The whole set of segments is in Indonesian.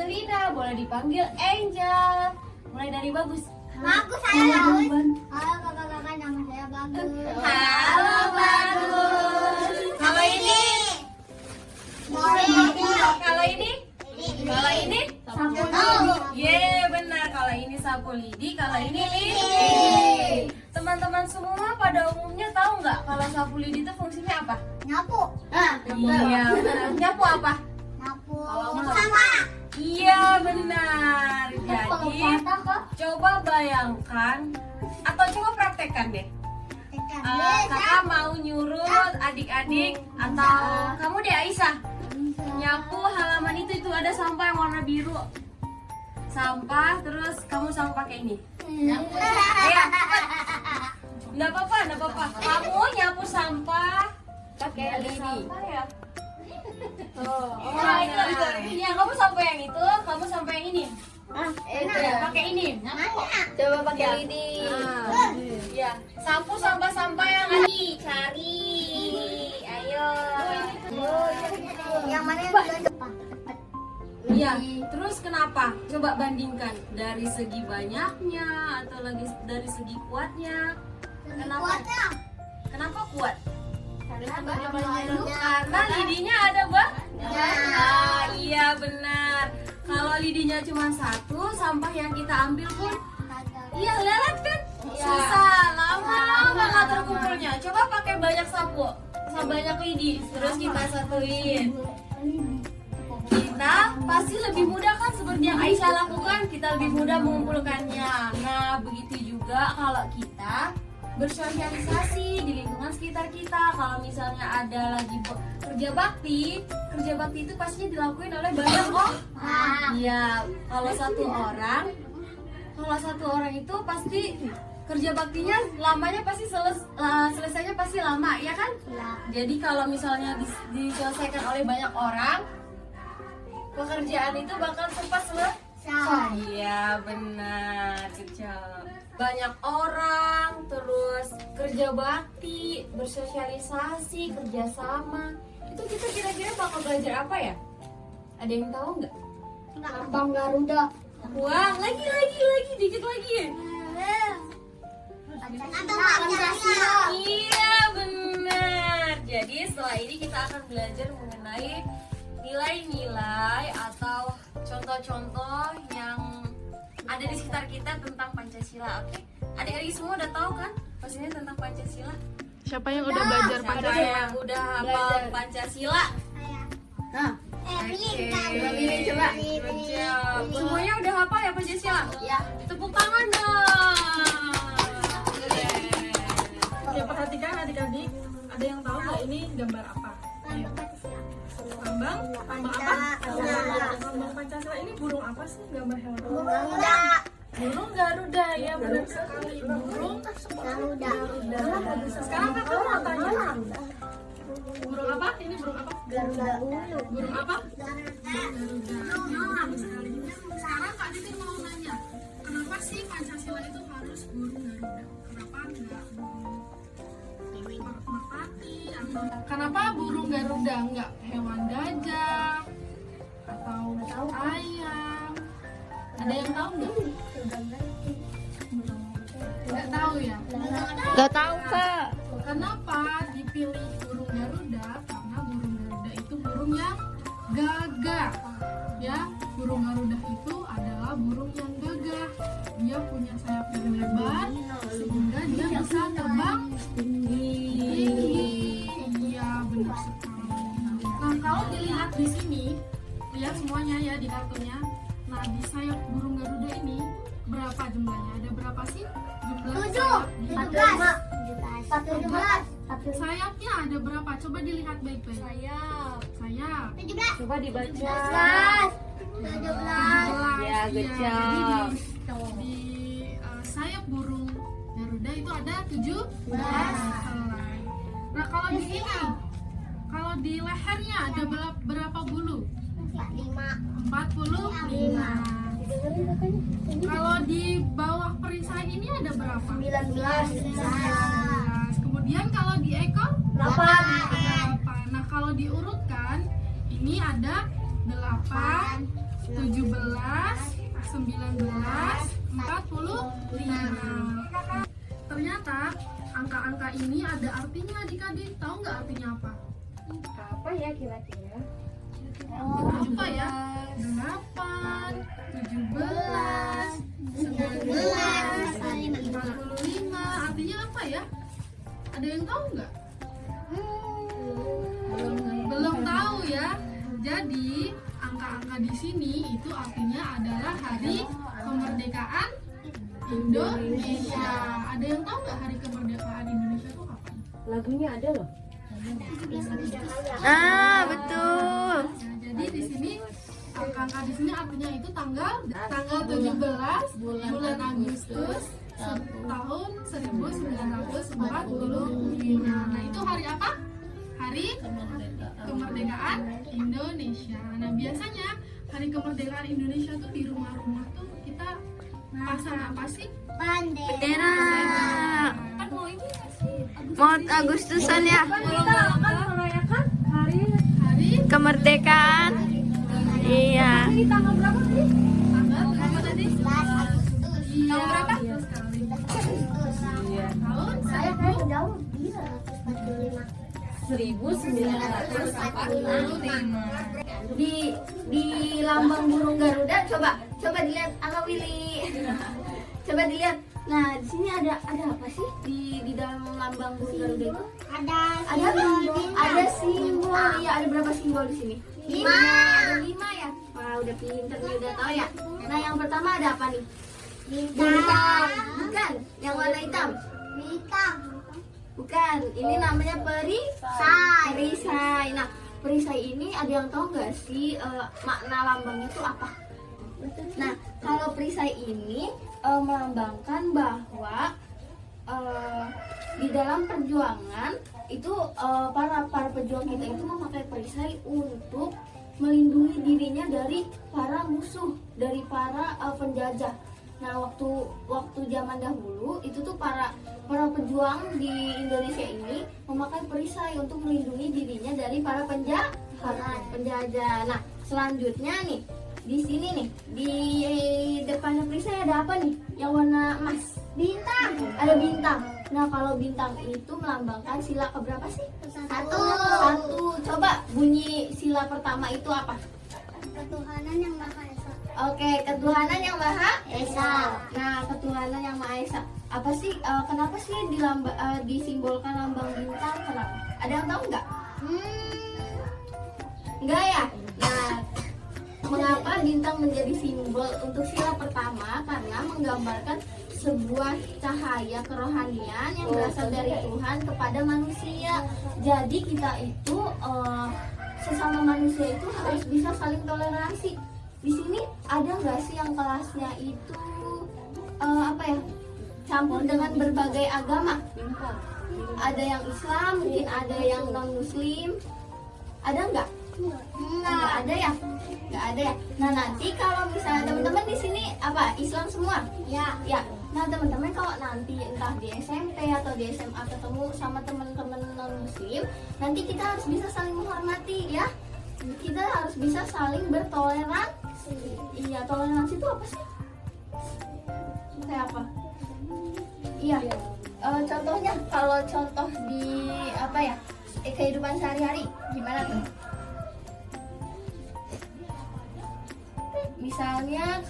Angelina, boleh dipanggil Angel. Mulai dari Bagus. Bagus, saya Bagus. Halo kakak-kakak, nama saya Bagus. Halo Bagus. Kalau ini? Kalau ini? Kalau ini? Sapu lidi. Ye, benar. Kalau ini sapu lidi, kalau ini lidi. Teman-teman semua pada umumnya tahu nggak kalau sapu lidi itu fungsinya apa? Nyapu. Iya, benar. Nyapu apa? Nyapu. Kalau Sama. Iya, benar. Jadi, coba bayangkan atau coba praktekkan deh. Kakak mau nyuruh adik-adik atau kamu deh Aisyah nyapu halaman itu ada sampah yang warna biru. Sampah, terus kamu sama pakai ini. Ya, nggak apa-apa. Kamu nyapu sampah pakai lidi. Ya. Iya, kamu sampai yang itu, kamu sampai yang ini. Pakai ini. Coba pakai lidi. Ya, sapu sampah-sampah yang ini. Cari. Ayo. Yang mana yang belum cepat? Iya, terus kenapa? Coba bandingkan dari segi banyaknya atau lagi dari segi kuatnya. Kenapa? Kenapa kuat? Karena lidinya ada banyak. Iya benar. Kalau lidinya cuma satu, sampah yang kita ambil pun iya lelet kan? Susah, lama banget terkumpulnya. Coba pakai banyak sapu, banyak lidi, terus kita satuin. Kita pasti lebih mudah kan seperti yang Aisyah lakukan, kita lebih mudah mengumpulkannya. Nah, begitu juga kalau kita bersosialisasi di lingkungan sekitar kita. Kalau misalnya ada lagi kerja bakti itu pastinya dilakuin oleh banyak orang. Iya, kalau satu orang itu pasti kerja baktinya lamanya pasti selesainya pasti lama, ya kan? Jadi kalau misalnya diselesaikan oleh banyak orang, pekerjaan itu bakal cepat selesai. Iya benar, kecil. Banyak orang, terus kerja bakti, bersosialisasi, kerjasama. Itu kita kira-kira bakal belajar apa ya? Ada yang tahu nggak? Abang Garuda. Wah, lagi, dikit lagi. Pancasila. Iya benar. Jadi setelah ini kita akan belajar mengenai nilai-nilai atau contoh-contoh yang ada di sekitar kita tentang Pancasila. Oke, adik-adik semua udah tahu kan pastinya tentang Pancasila? Siapa yang udah belajar Siapa Pancasila? yang udah hafal Pancasila? Nah, Pilih coba. Semuanya udah hafal ya Pancasila? Ya. Tepuk tangan dong. Ya, perhatikan adik-adik, ada yang tahu nggak ini gambar apa? Lambang apa? Lambang Pancasila ini burung apa sih? Gambar hewan apa? Burung Garuda, ya benar sekali. Burung Garuda. Sekarang kakak mau tanya, burung apa? Ini burung apa? Burung apa? Garuda. Sekarang Kak Diti mau nanya, kenapa sih Pancasila itu harus burung Garuda? Kenapa enggak burung merpati? Atau kenapa burung Garuda enggak hewan gajah atau ayam? Ada yang tahu nggak? Nggak tahu ya? Gak tahu Kak. Kenapa dipilih burung Garuda? Karena burung Garuda itu burung yang gagah. Ya, burung Garuda itu adalah burung yang gagah. Dia punya sayap yang lebar sehingga dia bisa terbang tinggi. Iya, benar sekali. Nah, kalau dilihat di sini, lihat semuanya ya di kartunya. Nah, di sayap burung Garuda ini berapa jumlahnya? Ada berapa sih jumlah sayap? 17. Sayapnya ada berapa? Coba dilihat baik-baik. Sayap. 17. Coba dibaca. 17. Ya, good job. Jadi di sayap burung Garuda itu ada 17 helai. Nah, kalau di sini, kalau di lehernya ada berapa bulu? 45. Kalau di bawah perisai ini ada berapa? 19. Kemudian kalau di ekor 8. Nah, kalau diurutkan ini ada 8, 17, 19, 45. Ternyata angka-angka ini ada artinya adik-adik. Tahu nggak artinya apa? Apa ya kira-kira? Apa ya? 8, 17, 19, 45. Artinya apa ya? Ada yang tahu nggak? Belum tahu ya. Jadi angka-angka di sini itu artinya adalah hari kemerdekaan Indonesia. Ada yang tahu nggak hari kemerdekaan Indonesia itu kapan? Lagunya ada loh. Betul. Nah, jadi di sini angka-angka di sini artinya itu tanggal 17 bulan Agustus tahun 1945. Nah, itu hari apa? Hari kemerdekaan Indonesia. Nah, biasanya hari kemerdekaan Indonesia tuh di rumah-rumah tuh kita pasang apa sih? Bendera. Kan mau ini sih. Mau Agustusan ya. Kita akan merayakan hari Kemerdekaan. Iya. ini tanggal berapa sih? Tanggal berapa tadi? Iya. Tahun berapa? Betul sekali. Iya. Tahun Saya 1945. jauh. 1945. Di lambang burung Garuda coba dilihat Ala Willy. Coba dilihat. Nah, di sini ada apa sih di dalam lambang burung Garuda itu? Ada simbol. Iya, ada berapa simbol di sini? 5. Ada 5 ya. Wah, udah pinter nih, udah tahu ya. Nah, yang pertama ada apa nih? Bintang. Bukan, yang warna hitam. Bukan, ini namanya perisai. Nah, perisai ini ada yang tahu nggak sih makna lambangnya itu apa? Nah, kalau perisai ini melambangkan bahwa di dalam perjuangan itu para pejuang kita itu memakai perisai untuk melindungi dirinya dari para musuh, dari para penjajah. Nah, waktu zaman dahulu itu tuh para pejuang di Indonesia ini memakai perisai untuk melindungi dirinya dari para penjajah. Nah, selanjutnya nih di sini nih di depannya perisai ada apa nih? Yang warna emas. Bintang. Ada bintang. Nah, kalau bintang itu melambangkan sila keberapa sih? Satu. Coba bunyi sila pertama itu apa? Ketuhanan yang Maha Esa. Oke, ketuhanan yang Maha Esa. Nah, ketuhanan yang Maha Esa. Apa sih? Kenapa sih disimbolkan lambang bintang? Kenapa? Ada yang tahu nggak? Enggak ya? Nah, mengapa bintang menjadi simbol untuk sila pertama? Karena menggambarkan sebuah cahaya kerohanian yang berasal dari Tuhan kepada manusia. Jadi kita itu sesama manusia itu harus bisa saling toleransi. Di sini ada nggak sih yang kelasnya itu campur dengan berbagai agama? Ada yang Islam, mungkin ada yang non Muslim. Ada nggak? Nggak ada ya? Nggak ada ya. Nah, nanti kalau misalnya teman-teman di sini Islam semua? Ya. Nah, teman-teman kalau nanti entah di SMP atau di SMA ketemu sama teman-teman non Muslim, nanti kita harus bisa saling menghormati ya. Kita harus bisa saling bertoleransi. Iya, toleransi itu apa sih? Kayak apa? Iya. Contohnya kalau contoh di kehidupan sehari-hari gimana tuh? Misalnya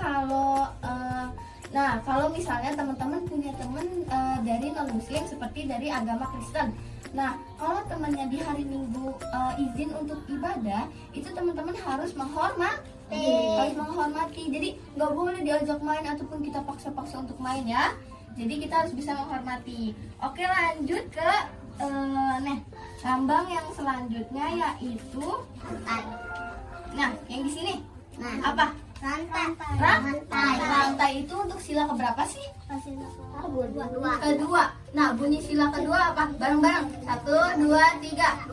kalau misalnya teman-teman punya teman dari non Muslim seperti dari agama Kristen. Nah, kalau temannya di hari Minggu izin untuk ibadah, itu teman-teman harus menghormati. Jadi nggak boleh diajak main ataupun kita paksa-paksa untuk main ya. Jadi kita harus bisa menghormati. Oke, lanjut ke lambang yang selanjutnya yaitu rantai. Nah, yang di sini. Nah, apa? Rantai itu untuk sila keberapa sih? Kedua. Nah, bunyi sila kedua apa? Bareng-bareng. 1, 2, 3.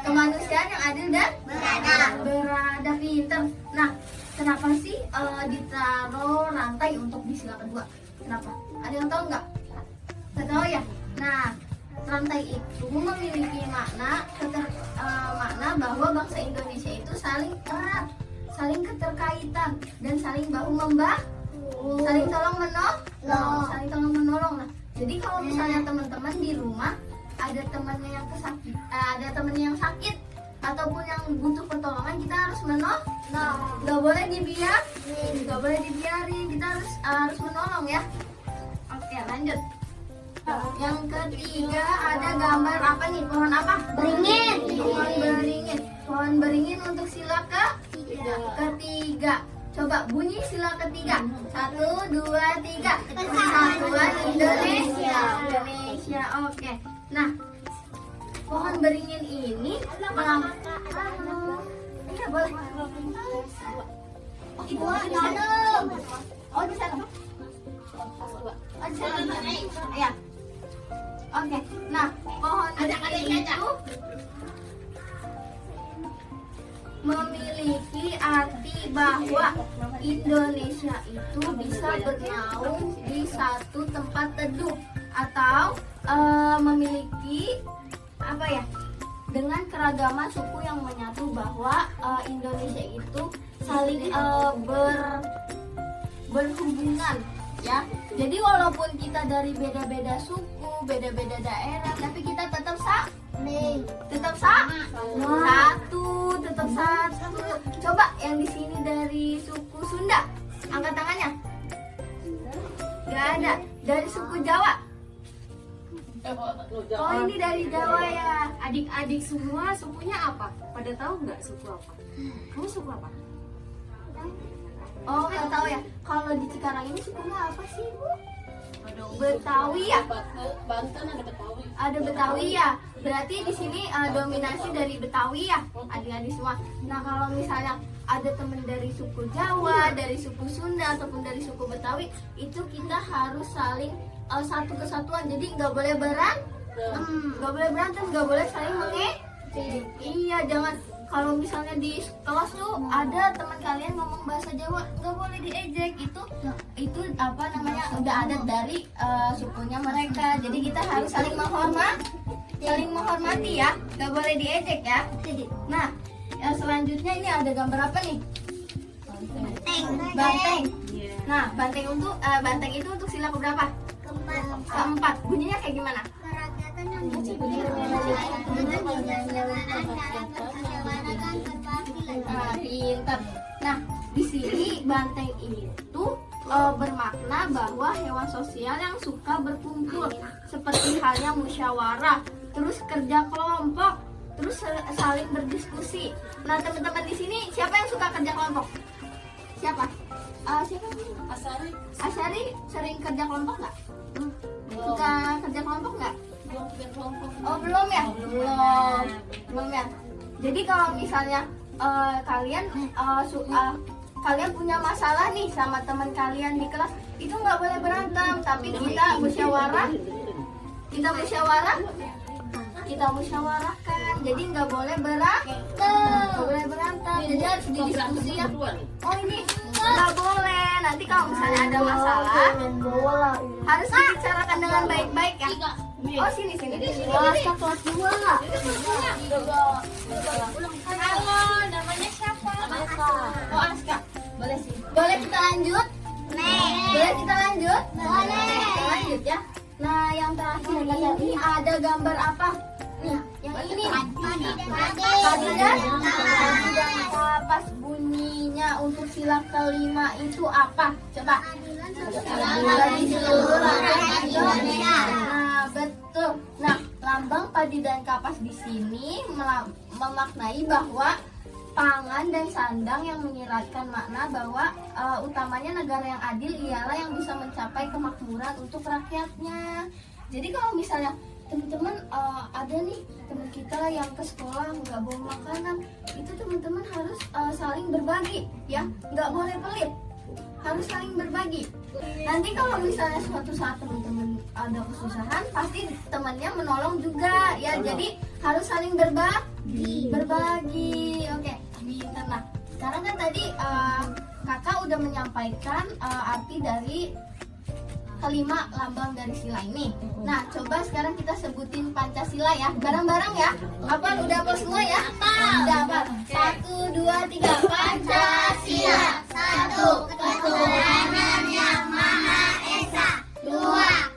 Kemanusiaan yang adil dan beradab. Pinter. Nah, kenapa sih ditaruh rantai untuk di sila kedua? Kenapa? Ada yang tahu nggak? Nggak tahu ya? Nah, rantai itu memiliki makna bahwa bangsa Indonesia itu saling erat, saling keterkaitan, dan saling bahu membahu, saling tolong menolong. Nah, jadi kalau misalnya teman-teman di rumah ada temannya yang ada temannya yang sakit ataupun yang butuh pertolongan, kita harus menolong. Nggak boleh dibiarin, kita harus menolong ya. Oke, lanjut. Yang ketiga ada gambar apa nih? Pohon apa? Beringin. Pohon beringin untuk sila ketiga. Coba bunyi sila ketiga. 1, 2, 3. Persatuan Indonesia. Oke. Nah, pohon beringin ini iya boleh. Oh, itu di sana. Oh, di sana. Ya. Oke. Nah, pohon beringin itu memiliki arti bahwa Indonesia itu bisa bernaung di satu tempat teduh atau memiliki apa ya, dengan keragaman suku yang menyatu, bahwa Indonesia itu saling berhubungan ya. Jadi walaupun kita dari beda-beda suku, beda-beda daerah, tapi kita tetap satu. Coba yang di sini dari suku Sunda, angkat tangannya. Gak ada. Dari suku Jawa. Oh, ini dari Jawa ya. Adik-adik semua sukunya apa? Pada tahu nggak suku apa? Kamu suku apa? Oh, nggak tahu ya. Kalau di Cikarang ini sukunya apa sih, Bu? Betawi ya? Banten ada Betawi. Ada Betawi ya. Berarti di sini dominasi dari Betawi ya, adik-adik semua. Nah, kalau misalnya ada teman dari suku Jawa, dari suku Sunda ataupun dari suku Betawi, itu kita harus saling satu kesatuan. Jadi nggak boleh berantem, nggak boleh saling mengejek. Iya, jangan. Kalau misalnya di kelas tuh ada teman kalian ngomong bahasa Jawa, nggak boleh diejek. Itu apa namanya, udah adat dari sukunya mereka. Jadi kita harus saling menghormati ya, nggak boleh diejek ya. Nah, selanjutnya ini ada gambar apa nih? Banteng. Nah, banteng itu untuk sila keberapa? Keempat. Bunyinya kayak gimana? Pintar. Nah, di sini banteng itu bermakna bahwa hewan sosial yang suka berkumpul, seperti halnya musyawarah, terus kerja kelompok, terus saling berdiskusi. Nah, teman-teman di sini siapa yang suka kerja kelompok? Siapa? Asyari sering kerja kelompok nggak? Suka kerja kelompok nggak? Oh, belum ya? Belum ya. Jadi kalau misalnya kalian punya masalah nih sama teman kalian di kelas, itu nggak boleh berantem, tapi kita musyawarahkan. Jadi nggak boleh berantem. Jadi harus didiskusi ya. Oh, ini nggak boleh. Nanti kalau misalnya ada masalah, harus dibicarakan dengan baik-baik ya. Oh, sini. Kelas 2. Halo, namanya siapa? Oh, Aska. Boleh sih. Boleh kita lanjut? Boleh kita lanjut? Boleh. Kita lanjut ya. Nah, yang terakhir ini ada gambar apa? Nih, yang ini. Padi dan kapas. Bunyinya untuk sila kelima itu apa? Coba. Dari seluruh rakyat Indonesia. Nah, betul. Nah, lambang padi dan kapas di sini memaknai bahwa pangan dan sandang yang menyiratkan makna bahwa utamanya negara yang adil ialah yang bisa mencapai kemakmuran untuk rakyatnya. Jadi kalau misalnya teman-teman ada nih teman kita yang ke sekolah nggak bawa makanan, itu teman-teman harus saling berbagi ya, nggak boleh pelit, harus saling berbagi. Nanti kalau misalnya suatu saat teman-teman ada kesusahan, pasti temannya menolong juga ya. Jadi harus saling berbagi. Oke, pintar. Nah, sekarang kan tadi kakak udah menyampaikan arti dari kelima lambang dari sila ini. Nah, coba sekarang kita sebutin Pancasila ya, bareng-bareng ya. Apa udah apa semua ya? Udah apa? 1, 2, 3. Pancasila. 1. Ketuhanan yang Maha Esa. 2.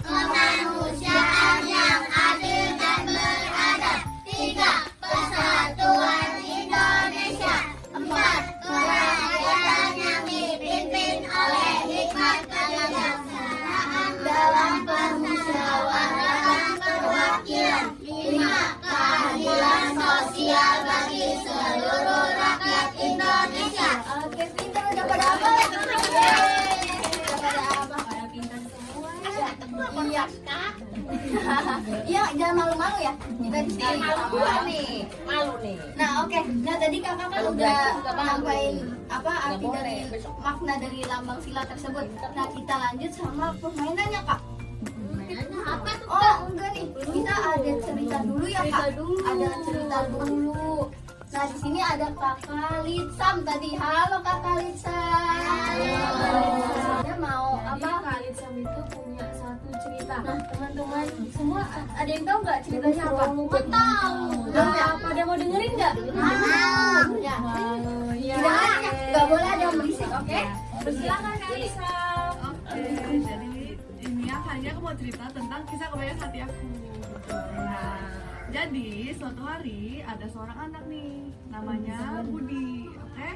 Kemanusiaan yang adil dan beradab. 3. Persatuan Indonesia. 4. Kerajaan yang dipimpin oleh hikmat kebijaksanaan dalam permusyawaratan perwakilan. 5. Keadilan sosial bagi seluruh rakyat Indonesia. Oke, pintar udah pada apa? Udah pada apa? Pada pintar semua. Iya, Kak. Iya, jangan malu-malu ya. Kita di sini Malu nih. Nah, oke. Nah, tadi Kakak kan udah sampaikan apa arti dari makna dari lambang sila tersebut. Nah, kita lanjut sama permainannya, Kak. Mainannya apa tuh? Oh, enggak nih. Kita ada cerita dulu ya, Kak. Ada cerita dulu. Nah, di sini ada Kakak Litsam tadi. Halo Kakak Litsam. Dia mau Jadi apa? Kak Litsam itu punya satu cerita. Nah, teman-teman semua ada yang tahu nggak ceritanya apa? Tahu. Apa dia mau dengerin nggak? Ya. Oh, iya. Nggak boleh ada yang berisik, oke? Silakan Kak Litsam. Oke, jadi ini ya hanya aku mau cerita tentang kisah kebaikan hati aku. Nah, jadi suatu hari ada seorang anak nih, namanya Budi, oke?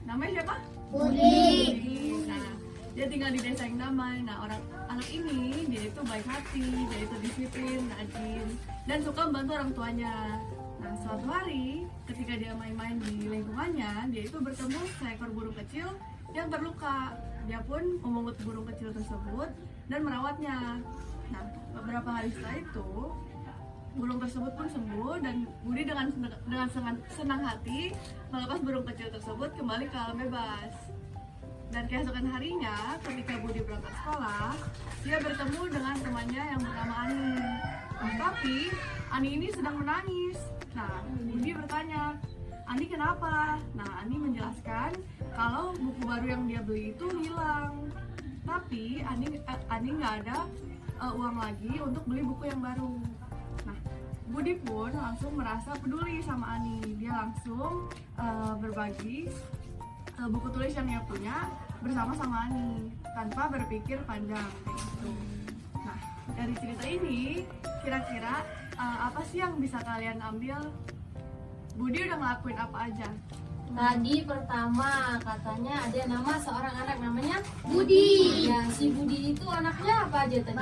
Namanya siapa? Budi. Nah, dia tinggal di desa yang damai. Nah, anak ini dia itu baik hati, dia itu disiplin, rajin, dan suka membantu orang tuanya. Nah, suatu hari ketika dia main-main di lingkungannya, dia itu bertemu seekor burung kecil yang terluka. Dia pun memungut burung kecil tersebut dan merawatnya. Nah, beberapa hari setelah itu, burung tersebut pun sembuh dan Budi dengan senang hati melepas burung kecil tersebut kembali ke alam bebas. Dan keesokan harinya, ketika Budi berangkat sekolah, dia bertemu dengan temannya yang bernama Ani. Nah, tapi Ani ini sedang menangis. Nah, Budi bertanya, Ani kenapa? Nah, Ani menjelaskan kalau buku baru yang dia beli itu hilang. Tapi Ani nggak ada uang lagi untuk beli buku yang baru. Nah, Budi pun langsung merasa peduli sama Ani. Dia langsung berbagi buku tulis yang dia punya bersama sama Ani tanpa berpikir panjang kayak gitu. Nah, dari cerita ini kira-kira apa sih yang bisa kalian ambil? Budi udah ngelakuin apa aja? Tadi pertama katanya ada nama seorang anak namanya Budi. Ya, si Budi itu anaknya apa aja tadi?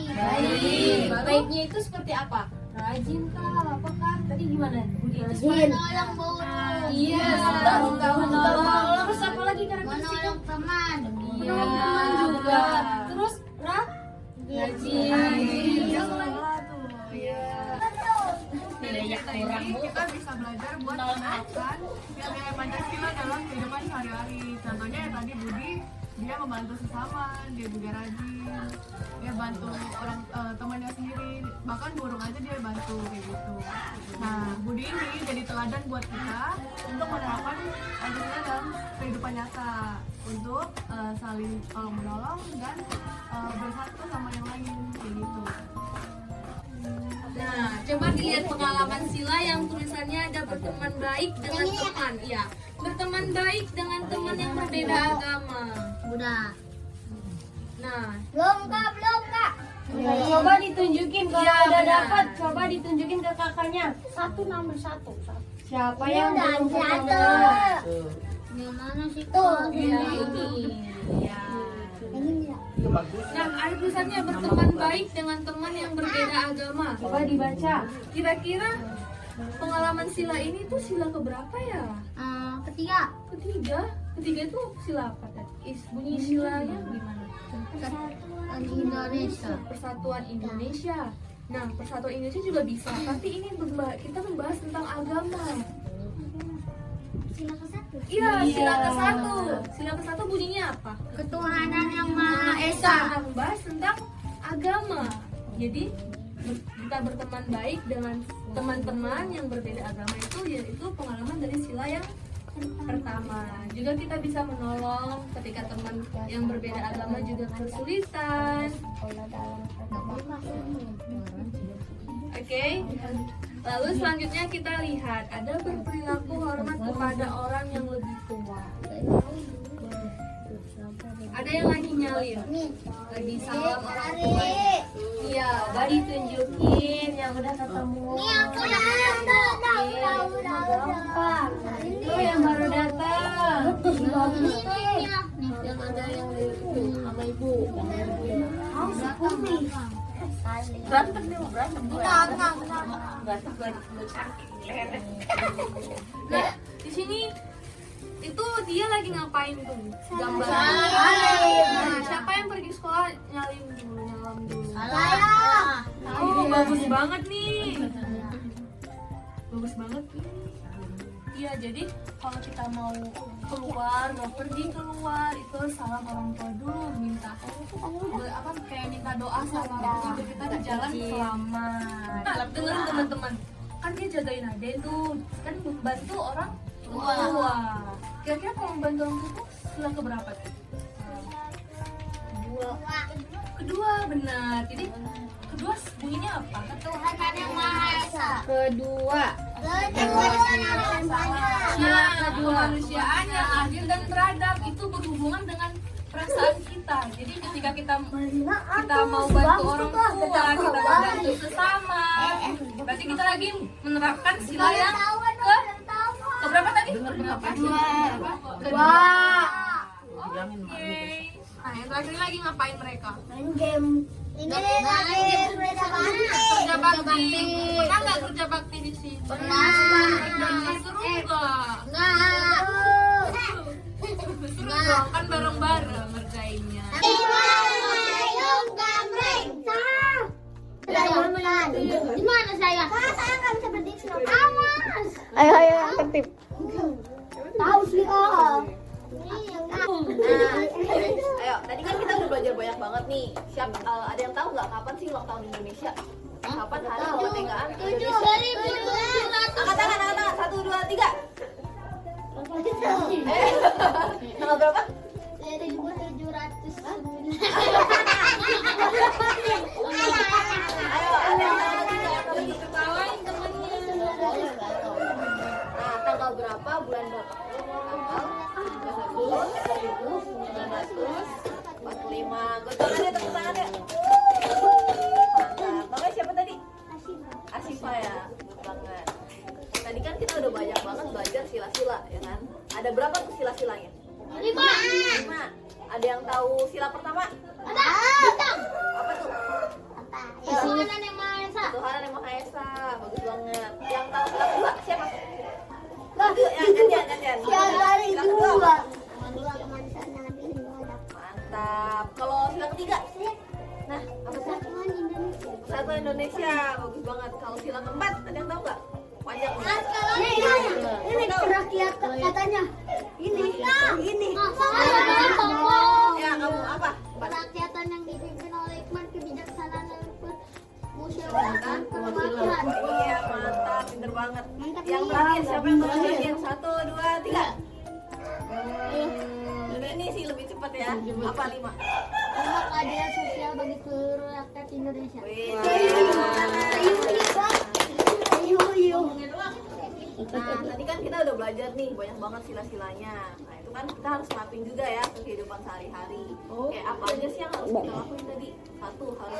Baik. Baiknya itu seperti apa? Rajin kah? Apakah? Tadi gimana? Budi itu seperti Menolong burung. Iya, menolong. Terus apa lagi karakteristiknya? Menolong teman. Iya, teman juga. Terus rajin. Dia sekolah tuh. Iya. Ini kita bisa belajar buat menerapkan nilai-nilai Pancasila dalam kehidupan sehari-hari. Contohnya ya tadi Budi, dia membantu sesama, dia juga rajin, dia bantu orang temannya sendiri, bahkan burung aja dia bantu kayak gitu. Nah, Budi ini jadi teladan buat kita untuk menerapkan Pancasila dalam kehidupan nyata, untuk saling tolong menolong dan bersatu sama yang lain kayak gitu. Nah, coba dilihat pengalaman Sila yang tulisannya ada berteman baik dengan teman. Iya, berteman baik dengan teman yang berbeda agama. Udah. Nah, Belum kak. coba ditunjukin kalau udah dapat. Coba ditunjukin ke kakaknya. Nomor satu. Siapa yang belum ketemu? Yang mana sih Tuh, ini. Ya. Nah, ada tulisannya berteman baik dengan teman yang berbeda agama. Coba dibaca. Kira-kira pengalaman Sila ini tuh sila keberapa ya? Ketiga. Ketiga itu sila apa tadi? Bunyi silanya gimana? Indonesia. Persatuan Indonesia. Nah, Persatuan Indonesia juga bisa. Tapi ini kita membahas tentang agama. Sila ke-1. Iya, sila ke-1. Sila ke-1 bunyinya apa? Ketuhanan yang Maha Esa. Kita membahas tentang agama. Jadi kita berteman baik dengan teman-teman yang berbeda agama itu yaitu pengalaman dari sila yang pertama. Juga kita bisa menolong ketika teman yang berbeda agama juga kesulitan. Oke. Lalu selanjutnya kita lihat ada berperilaku hormat kepada orang yang lebih tua. Ada yang lagi nyalin, lagi salam orang tua. Iya, udah ditunjukin yang udah ketemu. Itu yang baru datang. Yang ada yang sama ibu. Berantem nih, berantem. Nah, di sini itu dia lagi ngapain tuh? Gambar. Salin. Nah, siapa yang pergi sekolah nyalin dulu, nyalam dulu? Saya. Oh, bagus banget nih. Bagus banget. Iya, jadi kalau kita mau keluar, mau pergi keluar, itu salam orang tua dulu, minta apa kayak minta doa sama orang tua biar kita di jalan selamat. Nah, dengerin teman-teman, kan dia jagain adek tuh, kan bantu orang tua. Kira-kira kalau membantu orang tua tuh sila keberapa tuh? Kedua, benar. Jadi kedua bunyinya apa? Tuhan yang Maha Esa. Kedua. Sila kemanusiaan yang adil dan beradab itu berhubungan dengan perasaan kita. Jadi ketika kita mau bantu orang tua, kita membantu sesama, berarti kita lagi menerapkan sila yang keberapa tadi? Kedua. Oke. Nah, yang terakhir lagi ngapain mereka? Main game. Ini lagi kerja bakti. Kerja bakti. Pernah nggak kerja bakti di sini? Pernah. Seru nggak? Enggak. Seru dong, kan bareng-bareng ngerjainnya. Gimana saya? Saya nggak bisa berdiri. Awas. Ayo yang tertib. Tahu sih oh. Ayo, tadi kan kita udah belajar banyak banget nih. Siap, ada yang tahu nggak kapan sih ulang tahun Indonesia? Kapan hari kemerdekaan Indonesia? Angkat tangan, angkat tangan. 1, 2, 3. Tanggal berapa? 1700. Ayo, ada yang tanggal 3. Ketawain temennya. Nah, tanggal berapa? Bulan berapa? Tanggal 1945. Gue tangan ya, tepuk tangan ya. Mantap. Namanya siapa tadi? Asifa ya. Betul banget. Tadi kan kita udah banyak banget belajar sila-sila, ya kan? Ada berapa tuh sila-silanya? 5. Ada yang tahu sila pertama? Ada. Apa tuh? Tuhan yang Maha Esa. Tuhan yang Maha Esa. Bagus banget. Yang tahu sila kedua siapa? Gantian. Sila kedua. Mantap. Kalau sila ketiga? Nah, apa sih? Persatuan Indonesia. Bagus banget. Kalau sila keempat, ada yang tahu nggak? Panjang. Ini kerakyat katanya. Ini. Ya, kamu apa? Kerakyatan yang dipimpin oleh hikmat kebijaksanaan dan musyawarah perwakilan. Iya, mantap. Pinter banget. Yang terakhir, siapa yang tahu terakhir? 1, 2, 3. Ini sih lebih cepat ya. Apa 5? Lima keadilan sosial bagi seluruh rakyat Indonesia. Wih, nah, tadi kan kita udah belajar nih banyak banget sila-silanya. Nah, itu kan kita harus mapping juga ya ke kehidupan sehari-hari. Kayak apa aja sih yang harus kita lakuin tadi? 1, harus